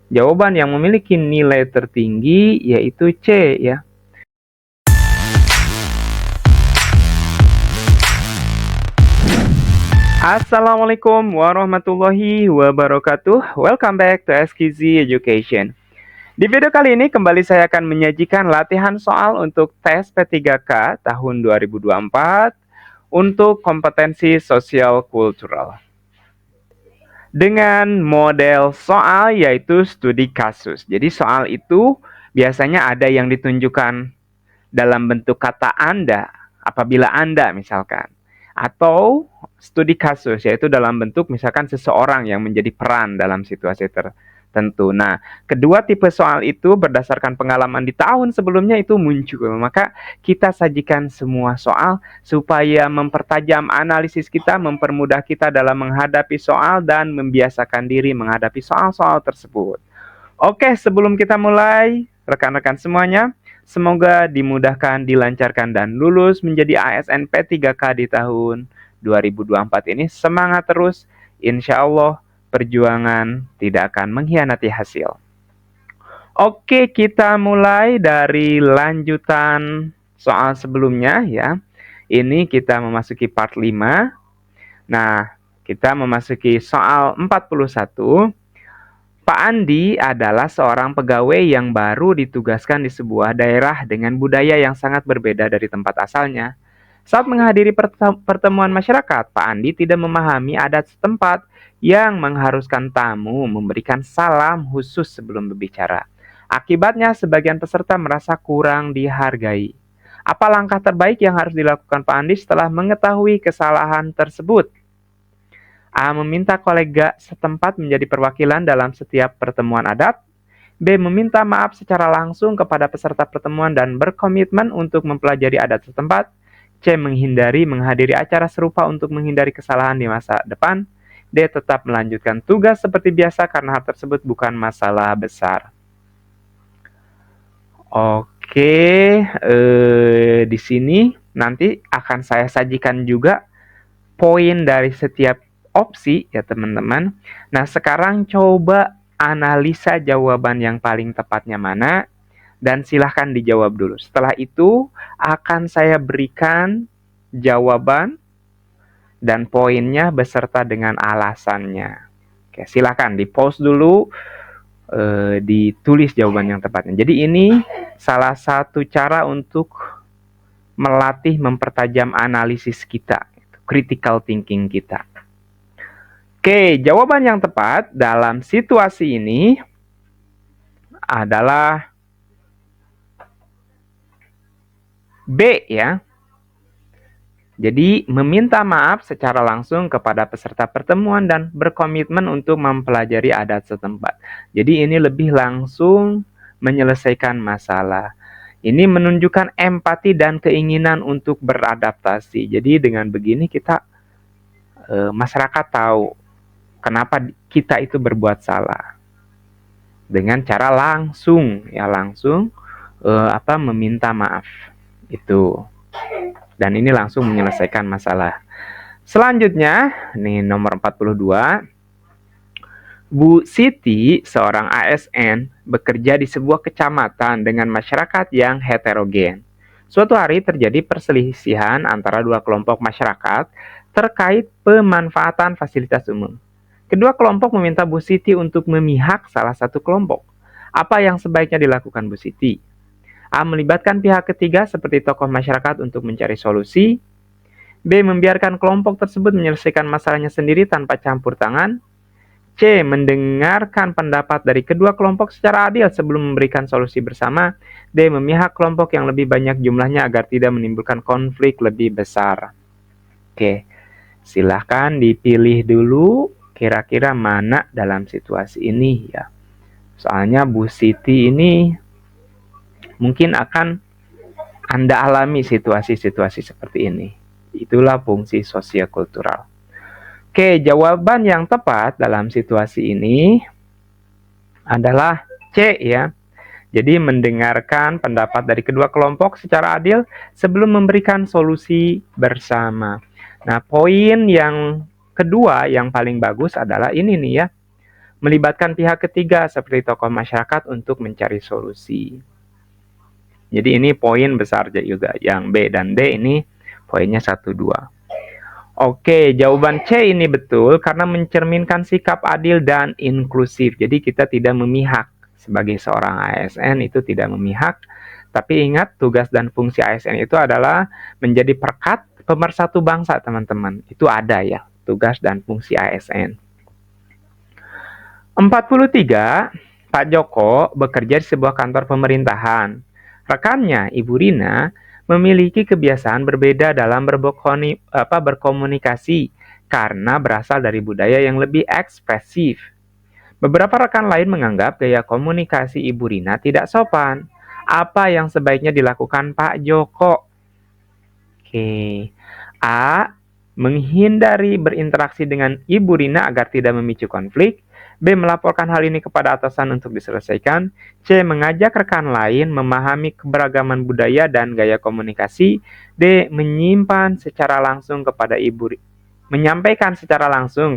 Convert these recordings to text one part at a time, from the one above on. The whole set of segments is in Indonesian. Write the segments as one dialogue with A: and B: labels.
A: Jawaban yang memiliki nilai tertinggi yaitu C ya. Assalamualaikum warahmatullahi wabarakatuh. Welcome back to SKZ Education. Di video kali ini kembali saya akan menyajikan latihan soal untuk tes P3K tahun 2024 untuk kompetensi sosial kultural. Dengan model soal yaitu studi kasus. Jadi soal itu biasanya ada yang ditunjukkan dalam bentuk kata Anda apabila Anda misalkan. Atau studi kasus yaitu dalam bentuk misalkan seseorang yang menjadi peran dalam situasi tertentu. Nah, kedua tipe soal itu berdasarkan pengalaman di tahun sebelumnya itu muncul. Maka kita sajikan semua soal supaya mempertajam analisis kita, mempermudah kita dalam menghadapi soal dan membiasakan diri menghadapi soal-soal tersebut. Oke, sebelum kita mulai, rekan-rekan semuanya, semoga dimudahkan, dilancarkan, dan lulus menjadi ASN P3K di tahun 2024 ini. Semangat terus, insya Allah perjuangan tidak akan mengkhianati hasil. Oke, kita mulai dari lanjutan soal sebelumnya ya. Ini kita memasuki part 5. Nah, kita memasuki soal 41. Pak Andi adalah seorang pegawai yang baru ditugaskan di sebuah daerah dengan budaya yang sangat berbeda dari tempat asalnya. Saat menghadiri pertemuan masyarakat, Pak Andi tidak memahami adat setempat yang mengharuskan tamu memberikan salam khusus sebelum berbicara. Akibatnya, sebagian peserta merasa kurang dihargai. Apa langkah terbaik yang harus dilakukan Pak Andi setelah mengetahui kesalahan tersebut? A. Meminta kolega setempat menjadi perwakilan dalam setiap pertemuan adat. B. Meminta maaf secara langsung kepada peserta pertemuan dan berkomitmen untuk mempelajari adat setempat. C. Menghindari menghadiri acara serupa untuk menghindari kesalahan di masa depan. D. Tetap melanjutkan tugas seperti biasa karena hal tersebut bukan masalah besar. Oke, di sini nanti akan saya sajikan juga poin dari setiap opsi ya teman-teman. Nah, sekarang coba analisa jawaban yang paling tepatnya mana dan silahkan dijawab dulu. Setelah itu akan saya berikan jawaban dan poinnya beserta dengan alasannya. Oke, silahkan di-pause dulu, ditulis jawaban yang tepatnya. Jadi ini salah satu cara untuk melatih mempertajam analisis kita, critical thinking kita. Oke, jawaban yang tepat dalam situasi ini adalah B ya. Jadi, meminta maaf secara langsung kepada peserta pertemuan dan berkomitmen untuk mempelajari adat setempat. Jadi, ini lebih langsung menyelesaikan masalah. Ini menunjukkan empati dan keinginan untuk beradaptasi. Jadi, dengan begini kita masyarakat tahu kenapa kita itu berbuat salah. Dengan cara langsung meminta maaf itu. Dan ini langsung menyelesaikan masalah. Selanjutnya, nih nomor 42. Bu Siti, seorang ASN, bekerja di sebuah kecamatan dengan masyarakat yang heterogen. Suatu hari terjadi perselisihan antara dua kelompok masyarakat terkait pemanfaatan fasilitas umum. Kedua kelompok meminta Bu Siti untuk memihak salah satu kelompok. Apa yang sebaiknya dilakukan Bu Siti? A. Melibatkan pihak ketiga seperti tokoh masyarakat untuk mencari solusi. B. Membiarkan kelompok tersebut menyelesaikan masalahnya sendiri tanpa campur tangan. C. Mendengarkan pendapat dari kedua kelompok secara adil sebelum memberikan solusi bersama. D. Memihak kelompok yang lebih banyak jumlahnya agar tidak menimbulkan konflik lebih besar. Oke, silahkan dipilih dulu kira-kira mana dalam situasi ini ya. Soalnya Bu Siti ini mungkin akan Anda alami situasi-situasi seperti ini. Itulah fungsi sosio-kultural. Oke, jawaban yang tepat dalam situasi ini adalah C ya. Jadi mendengarkan pendapat dari kedua kelompok secara adil sebelum memberikan solusi bersama. Nah, poin yang kedua yang paling bagus adalah ini nih ya. melibatkan pihak ketiga seperti tokoh masyarakat untuk mencari solusi. Jadi ini poin besar juga. Yang B dan D ini poinnya 1, 2. Oke, jawaban C ini betul karena mencerminkan sikap adil dan inklusif. Jadi kita tidak memihak. Sebagai seorang ASN itu tidak memihak. Tapi ingat, tugas dan fungsi ASN itu adalah menjadi perekat pemersatu bangsa, teman-teman. Itu ada ya, tugas dan fungsi ASN. 43, Pak Joko bekerja di sebuah kantor pemerintahan. Rekannya, Ibu Rina, memiliki kebiasaan berbeda dalam berkomunikasi karena berasal dari budaya yang lebih ekspresif. Beberapa rekan lain menganggap gaya komunikasi Ibu Rina tidak sopan. Apa yang sebaiknya dilakukan Pak Joko? Oke. A. Menghindari berinteraksi dengan Ibu Rina agar tidak memicu konflik. B. Melaporkan hal ini kepada atasan untuk diselesaikan. C. Mengajak rekan lain memahami keberagaman budaya dan gaya komunikasi. D. Menyampaikan secara langsung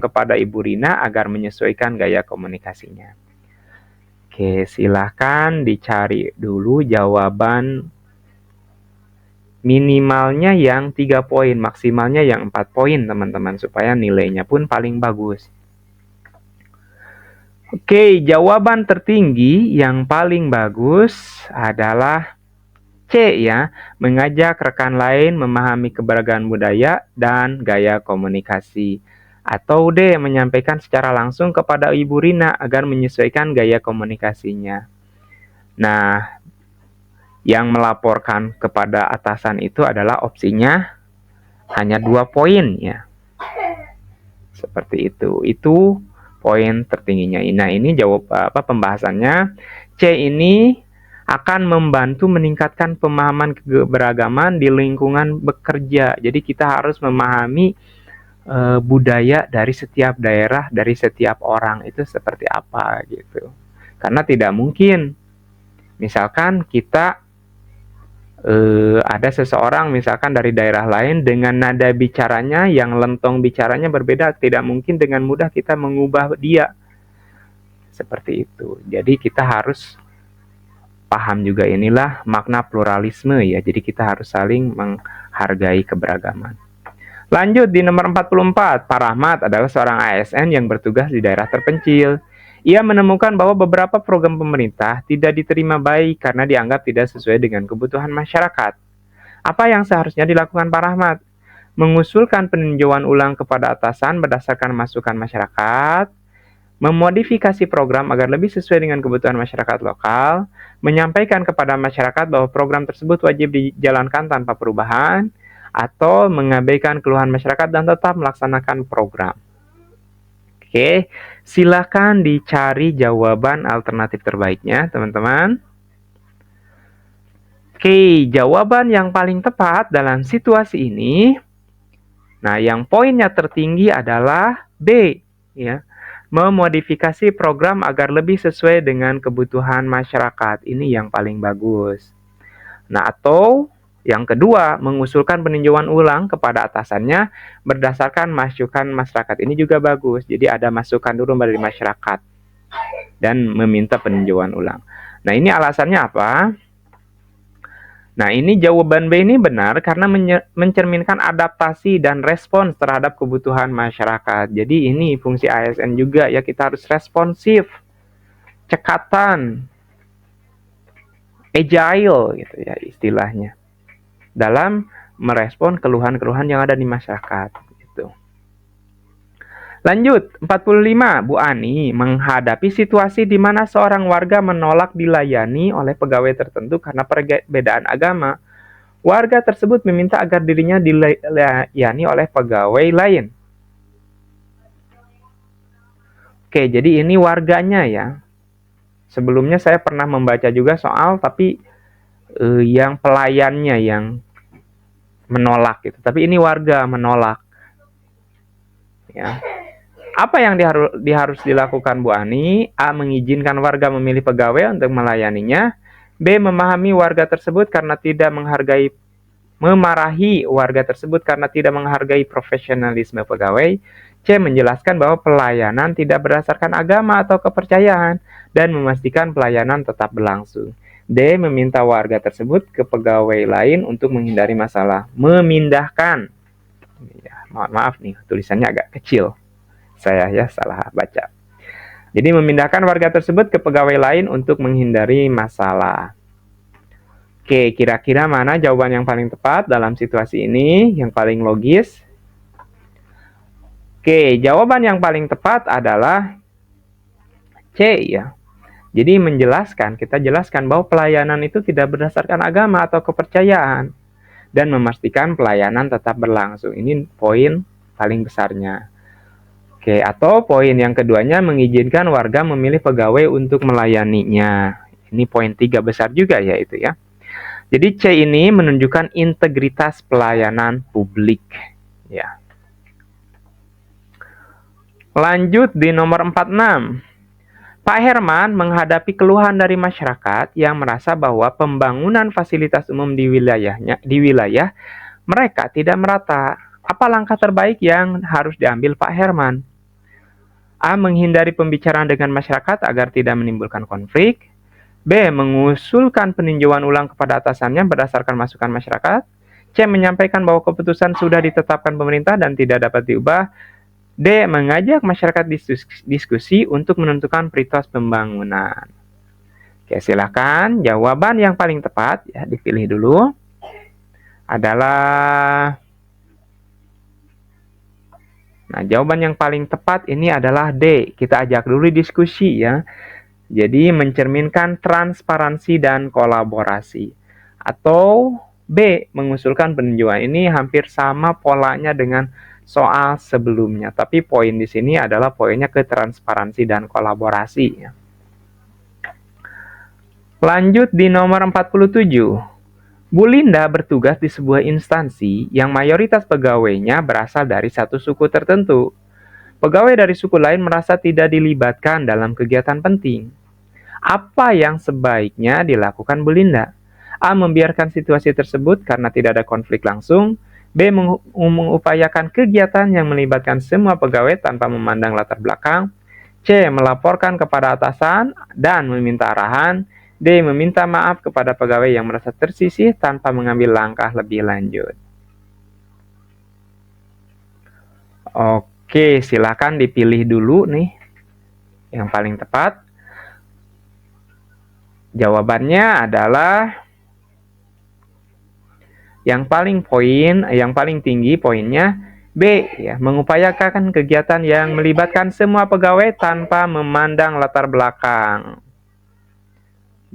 A: kepada Ibu Rina agar menyesuaikan gaya komunikasinya. Oke, silahkan dicari dulu jawaban minimalnya yang 3 poin, maksimalnya yang 4 poin, teman-teman, supaya nilainya pun paling bagus. Oke, jawaban tertinggi yang paling bagus adalah C ya, mengajak rekan lain memahami keberagaman budaya dan gaya komunikasi. Atau D, menyampaikan secara langsung kepada Ibu Rina agar menyesuaikan gaya komunikasinya. Nah, yang melaporkan kepada atasan itu adalah opsinya hanya 2 poin ya. Seperti itu. Itu poin tertingginya. Nah, ini pembahasannya. C ini akan membantu meningkatkan pemahaman keberagaman di lingkungan bekerja. Jadi kita harus memahami budaya dari setiap daerah, dari setiap orang itu seperti apa gitu. Karena tidak mungkin misalkan kita ada seseorang misalkan dari daerah lain dengan nada bicaranya yang lentong bicaranya berbeda, tidak mungkin dengan mudah kita mengubah dia. Seperti itu. Jadi kita harus paham juga inilah makna pluralisme ya. Jadi kita harus saling menghargai keberagaman. Lanjut di nomor 44, Pak Rahmat adalah seorang ASN yang bertugas di daerah terpencil. Ia menemukan bahwa beberapa program pemerintah tidak diterima baik karena dianggap tidak sesuai dengan kebutuhan masyarakat. Apa yang seharusnya dilakukan Pak Rahmat? Mengusulkan peninjauan ulang kepada atasan berdasarkan masukan masyarakat, memodifikasi program agar lebih sesuai dengan kebutuhan masyarakat lokal, menyampaikan kepada masyarakat bahwa program tersebut wajib dijalankan tanpa perubahan, atau mengabaikan keluhan masyarakat dan tetap melaksanakan program. Oke, silakan dicari jawaban alternatif terbaiknya, teman-teman. Oke, jawaban yang paling tepat dalam situasi ini, nah yang poinnya tertinggi adalah B, ya. Memodifikasi program agar lebih sesuai dengan kebutuhan masyarakat. Ini yang paling bagus. Nah, atau yang kedua, mengusulkan peninjauan ulang kepada atasannya berdasarkan masukan masyarakat. Ini juga bagus. Jadi ada masukan dulu dari masyarakat dan meminta peninjauan ulang. Nah, ini alasannya apa? Nah, ini jawaban B ini benar karena mencerminkan adaptasi dan respons terhadap kebutuhan masyarakat. Jadi ini fungsi ASN juga ya, kita harus responsif, cekatan, agile gitu ya istilahnya, dalam merespon keluhan-keluhan yang ada di masyarakat gitu. Lanjut, 45, Bu Ani menghadapi situasi di mana seorang warga menolak dilayani oleh pegawai tertentu karena perbedaan agama. Warga tersebut meminta agar dirinya dilayani oleh pegawai lain. Oke, jadi ini warganya ya. Sebelumnya saya pernah membaca juga soal, tapi yang pelayannya yang menolak gitu. Tapi ini warga menolak. Ya. Apa yang harus dilakukan Bu Ani? A. Mengizinkan warga memilih pegawai untuk melayaninya. B. Memahami warga tersebut karena tidak memarahi warga tersebut karena tidak menghargai profesionalisme pegawai. C. Menjelaskan bahwa pelayanan tidak berdasarkan agama atau kepercayaan dan memastikan pelayanan tetap berlangsung. D. Meminta warga tersebut ke pegawai lain untuk menghindari masalah. Memindahkan. Ya, mohon maaf nih, tulisannya agak kecil. Saya salah baca. Jadi memindahkan warga tersebut ke pegawai lain untuk menghindari masalah. Oke, kira-kira mana jawaban yang paling tepat dalam situasi ini, yang paling logis? Oke, jawaban yang paling tepat adalah C ya. Jadi kita jelaskan bahwa pelayanan itu tidak berdasarkan agama atau kepercayaan dan memastikan pelayanan tetap berlangsung. Ini poin paling besarnya. Oke, atau poin yang keduanya mengizinkan warga memilih pegawai untuk melayaninya. Ini poin 3 besar juga ya itu ya. Jadi C ini menunjukkan integritas pelayanan publik. Ya. Lanjut di nomor 46. Pak Herman menghadapi keluhan dari masyarakat yang merasa bahwa pembangunan fasilitas umum di wilayah mereka tidak merata. Apa langkah terbaik yang harus diambil Pak Herman? A. Menghindari pembicaraan dengan masyarakat agar tidak menimbulkan konflik. B. Mengusulkan peninjauan ulang kepada atasannya berdasarkan masukan masyarakat. C. Menyampaikan bahwa keputusan sudah ditetapkan pemerintah dan tidak dapat diubah. D. Mengajak masyarakat diskusi untuk menentukan prioritas pembangunan. Oke, silakan. Jawaban yang paling tepat ya dipilih dulu adalah jawaban yang paling tepat ini adalah D. Kita ajak dulu diskusi ya. Jadi mencerminkan transparansi dan kolaborasi. Atau B. Mengusulkan peninjauan. Ini hampir sama polanya dengan soal sebelumnya. Tapi poin di sini adalah poinnya ke transparansi dan kolaborasi ya. Lanjut di nomor 47. Bu Linda bertugas di sebuah instansi yang mayoritas pegawainya berasal dari satu suku tertentu. Pegawai dari suku lain merasa tidak dilibatkan dalam kegiatan penting. Apa yang sebaiknya dilakukan Bu Linda? A. Membiarkan situasi tersebut karena tidak ada konflik langsung. B. Mengupayakan kegiatan yang melibatkan semua pegawai tanpa memandang latar belakang. C. Melaporkan kepada atasan dan meminta arahan. D. Meminta maaf kepada pegawai yang merasa tersisih tanpa mengambil langkah lebih lanjut. Oke, silakan dipilih dulu nih yang paling tepat. Jawabannya adalah yang paling tinggi poinnya B ya, mengupayakan kegiatan yang melibatkan semua pegawai tanpa memandang latar belakang.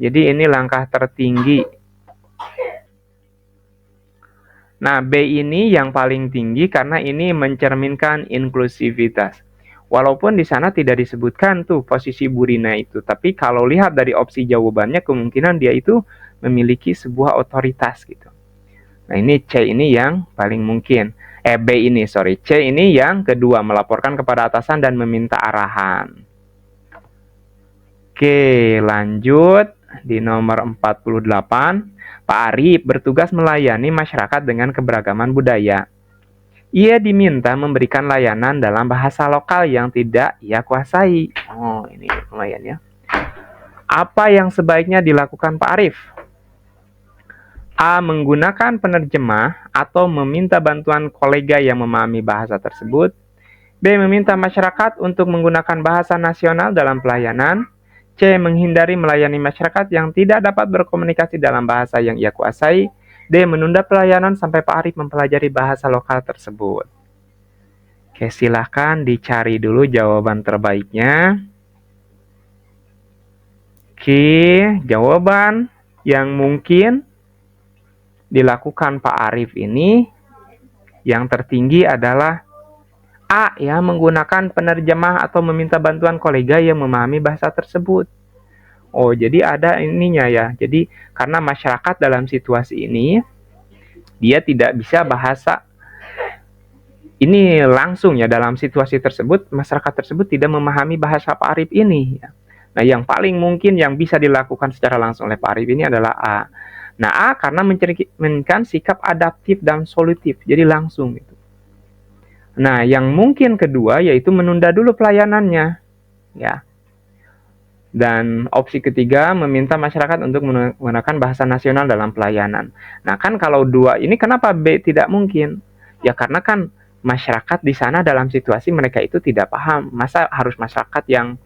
A: Jadi ini langkah tertinggi. Nah, B ini yang paling tinggi karena ini mencerminkan inklusivitas. Walaupun di sana tidak disebutkan tuh posisi Bu Rina itu, tapi kalau lihat dari opsi jawabannya kemungkinan dia itu memiliki sebuah otoritas gitu. Nah, ini C ini yang paling mungkin. C ini yang kedua, melaporkan kepada atasan dan meminta arahan. Oke, lanjut di nomor 48. Pak Arif bertugas melayani masyarakat dengan keberagaman budaya. Ia diminta memberikan layanan dalam bahasa lokal yang tidak ia kuasai. Oh, ini lumayan ya. Apa yang sebaiknya dilakukan Pak Arif? A. Menggunakan penerjemah atau meminta bantuan kolega yang memahami bahasa tersebut. B. Meminta masyarakat untuk menggunakan bahasa nasional dalam pelayanan. C. Menghindari melayani masyarakat yang tidak dapat berkomunikasi dalam bahasa yang ia kuasai. D. Menunda pelayanan sampai Pak Arif mempelajari bahasa lokal tersebut. Oke, silahkan dicari dulu jawaban terbaiknya. Oke, jawaban yang mungkin dilakukan Pak Arif ini yang tertinggi adalah A ya, menggunakan penerjemah atau meminta bantuan kolega yang memahami bahasa tersebut. Oh, jadi ada ininya ya. Jadi karena masyarakat dalam situasi ini dia tidak bisa bahasa ini langsung ya, dalam situasi tersebut masyarakat tersebut tidak memahami bahasa Pak Arif ini ya. Nah, yang paling mungkin yang bisa dilakukan secara langsung oleh Pak Arif ini adalah A. Nah, A karena mencerminkan sikap adaptif dan solutif, jadi langsung gitu. Nah, yang mungkin kedua yaitu menunda dulu pelayanannya, ya. Dan opsi ketiga, meminta masyarakat untuk menggunakan bahasa nasional dalam pelayanan. Nah, kan kalau dua ini kenapa B tidak mungkin? Ya karena kan masyarakat di sana dalam situasi mereka itu tidak paham. Masa harus masyarakat yang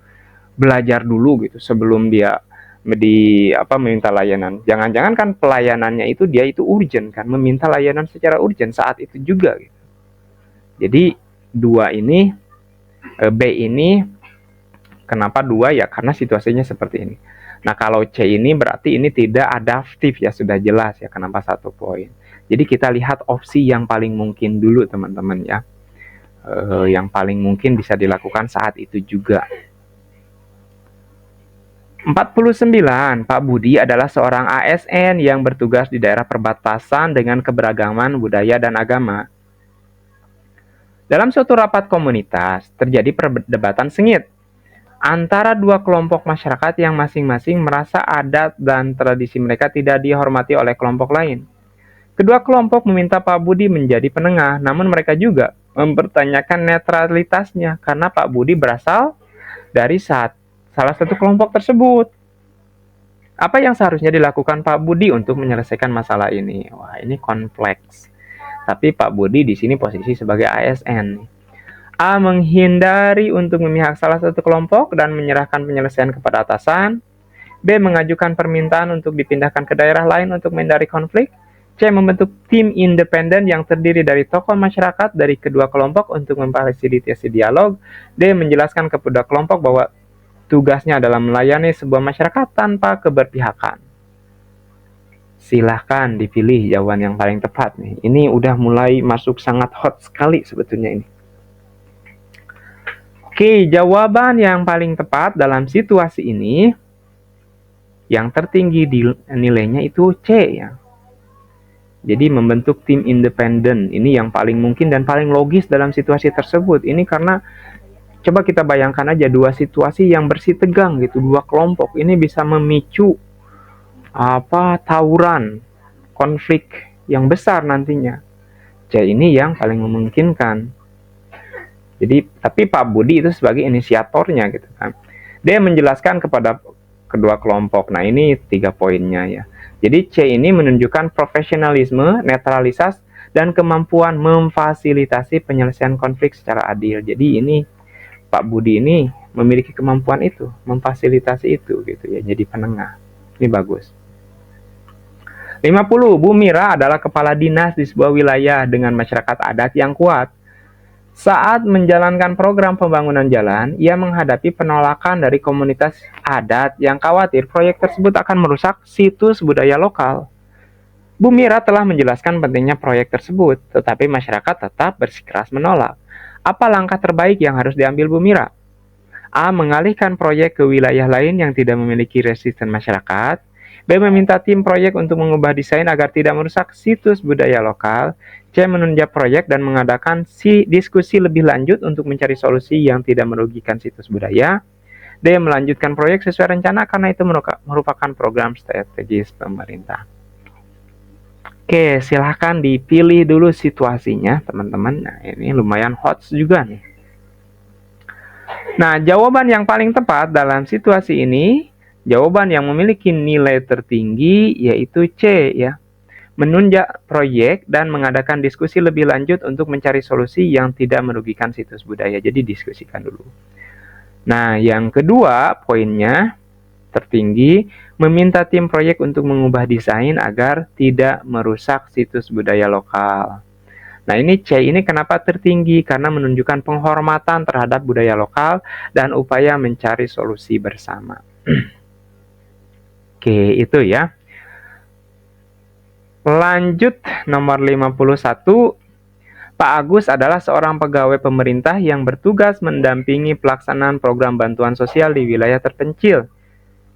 A: belajar dulu gitu sebelum dia meminta layanan. Jangan-jangan kan pelayanannya itu dia itu urgent kan, meminta layanan secara urgent saat itu juga gitu. Jadi dua ini B ini kenapa dua ya karena situasinya seperti ini. Nah kalau C ini berarti ini tidak adaptif ya sudah jelas ya kenapa 1 poin. Jadi kita lihat opsi yang paling mungkin dulu teman-teman ya. Yang paling mungkin bisa dilakukan saat itu juga. 49. Pak Budi adalah seorang ASN yang bertugas di daerah perbatasan dengan keberagaman budaya dan agama. Dalam suatu rapat komunitas, terjadi perdebatan sengit antara dua kelompok masyarakat yang masing-masing merasa adat dan tradisi mereka tidak dihormati oleh kelompok lain. Kedua kelompok meminta Pak Budi menjadi penengah, namun mereka juga mempertanyakan netralitasnya karena Pak Budi berasal dari salah satu kelompok tersebut. Apa yang seharusnya dilakukan Pak Budi untuk menyelesaikan masalah ini? Wah, ini kompleks. Tapi Pak Budi di sini posisi sebagai ASN. A. Menghindari untuk memihak salah satu kelompok dan menyerahkan penyelesaian kepada atasan. B. Mengajukan permintaan untuk dipindahkan ke daerah lain untuk menghindari konflik. C. Membentuk tim independen yang terdiri dari tokoh masyarakat dari kedua kelompok untuk memfasilitasi dialog. D. Menjelaskan kepada kelompok bahwa tugasnya adalah melayani sebuah masyarakat tanpa keberpihakan. Silahkan dipilih jawaban yang paling tepat nih. Ini udah mulai masuk sangat hot sekali sebetulnya ini. Oke, jawaban yang paling tepat dalam situasi ini yang tertinggi di nilainya itu C ya. Jadi membentuk tim independen ini yang paling mungkin dan paling logis dalam situasi tersebut. Ini karena coba kita bayangkan aja dua situasi yang bersitegang gitu, dua kelompok ini bisa memicu tawuran, konflik yang besar nantinya. C ini yang paling memungkinkan. Jadi tapi Pak Budi itu sebagai inisiatornya gitu kan. Dia menjelaskan kepada kedua kelompok. Nah, ini 3 poinnya ya. Jadi C ini menunjukkan profesionalisme, netralitas dan kemampuan memfasilitasi penyelesaian konflik secara adil. Jadi ini Pak Budi ini memiliki kemampuan itu, memfasilitasi itu gitu ya, jadi penengah. Ini bagus. 50. Bu Mira adalah kepala dinas di sebuah wilayah dengan masyarakat adat yang kuat. Saat menjalankan program pembangunan jalan, ia menghadapi penolakan dari komunitas adat yang khawatir proyek tersebut akan merusak situs budaya lokal. Bu Mira telah menjelaskan pentingnya proyek tersebut, tetapi masyarakat tetap bersikeras menolak. Apa langkah terbaik yang harus diambil Bu Mira? A. Mengalihkan proyek ke wilayah lain yang tidak memiliki resisten masyarakat. B. Meminta tim proyek untuk mengubah desain agar tidak merusak situs budaya lokal. C. Menunjang proyek dan mengadakan diskusi lebih lanjut untuk mencari solusi yang tidak merugikan situs budaya. D. Melanjutkan proyek sesuai rencana karena itu merupakan program strategis pemerintah. Oke, silahkan dipilih dulu situasinya, teman-teman. Nah, ini lumayan hot juga nih. Nah, jawaban yang paling tepat dalam situasi ini, jawaban yang memiliki nilai tertinggi yaitu C ya. Menunjang proyek dan mengadakan diskusi lebih lanjut untuk mencari solusi yang tidak merugikan situs budaya. Jadi diskusikan dulu. Nah, yang kedua poinnya tertinggi, meminta tim proyek untuk mengubah desain agar tidak merusak situs budaya lokal. Nah, ini C ini kenapa tertinggi? Karena menunjukkan penghormatan terhadap budaya lokal dan upaya mencari solusi bersama. Oke, itu ya. Lanjut nomor 51. Pak Agus adalah seorang pegawai pemerintah yang bertugas mendampingi pelaksanaan program bantuan sosial di wilayah terpencil.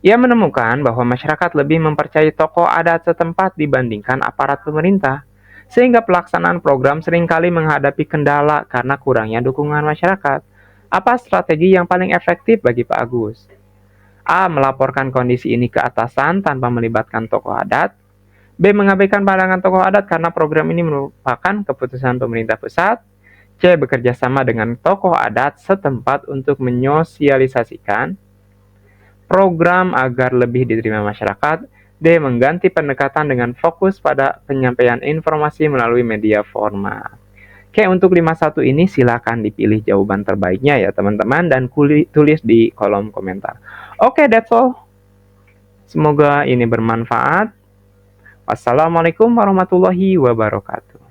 A: Ia menemukan bahwa masyarakat lebih mempercayai tokoh adat setempat dibandingkan aparat pemerintah, sehingga pelaksanaan program seringkali menghadapi kendala karena kurangnya dukungan masyarakat. Apa strategi yang paling efektif bagi Pak Agus? A. Melaporkan kondisi ini ke atasan tanpa melibatkan tokoh adat. B. Mengabaikan pandangan tokoh adat karena program ini merupakan keputusan pemerintah pusat. C. Bekerja sama dengan tokoh adat setempat untuk menyosialisasikan program agar lebih diterima masyarakat. D. Mengganti pendekatan dengan fokus pada penyampaian informasi melalui media formal. Oke, untuk 51 ini silakan dipilih jawaban terbaiknya ya teman-teman dan tulis di kolom komentar. Oke, that's all. Semoga ini bermanfaat. Wassalamualaikum warahmatullahi wabarakatuh.